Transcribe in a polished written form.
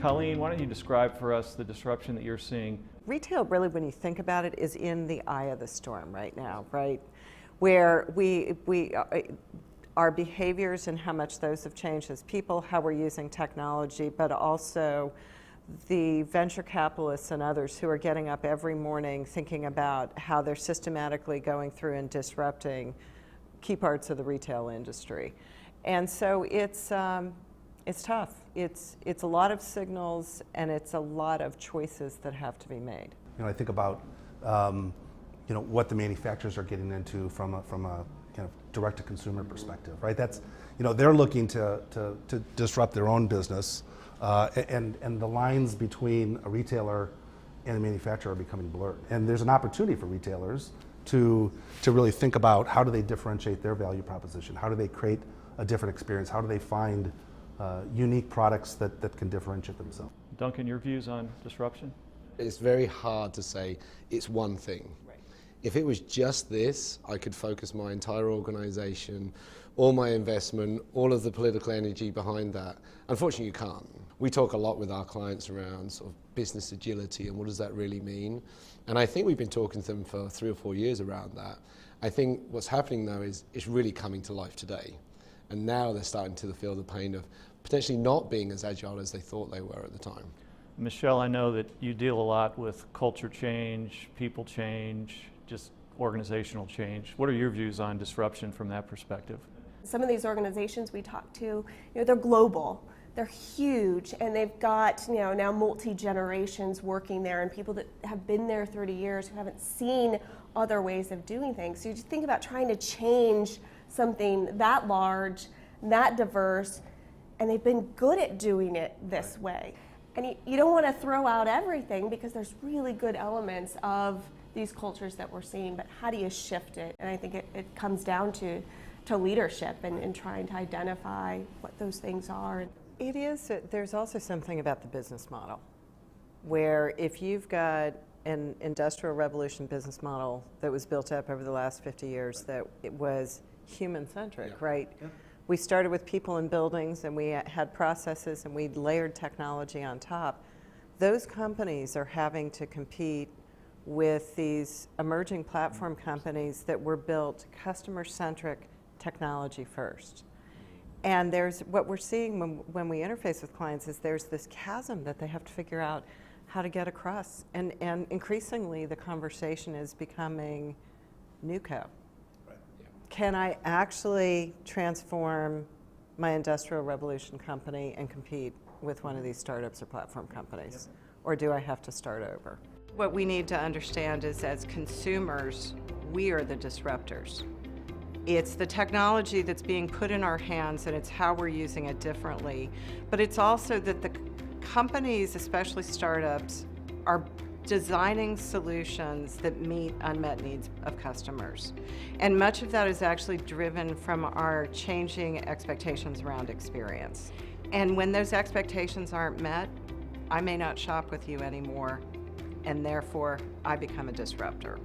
Colleen, why don't you describe for us the disruption that you're seeing? Retail, really, when you think about it, is in the eye of the storm right now, right? Where our behaviors and how much those have changed as people, how we're using technology, but also the venture capitalists and others who are getting up every morning thinking about how they're systematically going through and disrupting key parts of the retail industry. And so it's tough. It's a lot of signals, and it's a lot of choices that have to be made. You know, I think about what the manufacturers are getting into from a kind of direct-to-consumer perspective, right? That's, they're looking to disrupt their own business, and the lines between a retailer and a manufacturer are becoming blurred. And there's an opportunity for retailers to really think about how do they differentiate their value proposition, how do they create a different experience, how do they find unique products that can differentiate themselves. Duncan, your views on disruption? It's very hard to say it's one thing. Right. If it was just this, I could focus my entire organization, all my investment, all of the political energy behind that. Unfortunately, you can't. We talk a lot with our clients around sort of business agility and what does that really mean. And I think we've been talking to them for 3 or 4 years around that. I think what's happening though is it's really coming to life today. And now they're starting to feel the pain of potentially not being as agile as they thought they were at the time. Michelle, I know that you deal a lot with culture change, people change, just organizational change. What are your views on disruption from that perspective? Some of these organizations we talk to, they're global, they're huge, and they've got now multi-generations working there, and people that have been there 30 years who haven't seen other ways of doing things. So you just think about trying to change something that large, that diverse, and they've been good at doing it this way. And you don't want to throw out everything because there's really good elements of these cultures that we're seeing, but how do you shift it? And I think it comes down to leadership and trying to identify what those things are. It is, there's also something about the business model, where if you've got an industrial revolution business model that was built up over the last 50 years that it was human-centric, right? Yeah. We started with people in buildings, and we had processes, and we layered technology on top. Those companies are having to compete with these emerging platform companies that were built customer-centric, technology first. And there's what we're seeing when we interface with clients is there's this chasm that they have to figure out how to get across. And increasingly the conversation is becoming NewCo. Can I actually transform my industrial revolution company and compete with one of these startups or platform companies? Or do I have to start over? What we need to understand is as consumers, we are the disruptors. It's the technology that's being put in our hands and it's how we're using it differently. But it's also that the companies, especially startups, are designing solutions that meet unmet needs of customers. And much of that is actually driven from our changing expectations around experience. And when those expectations aren't met, I may not shop with you anymore, and therefore I become a disruptor.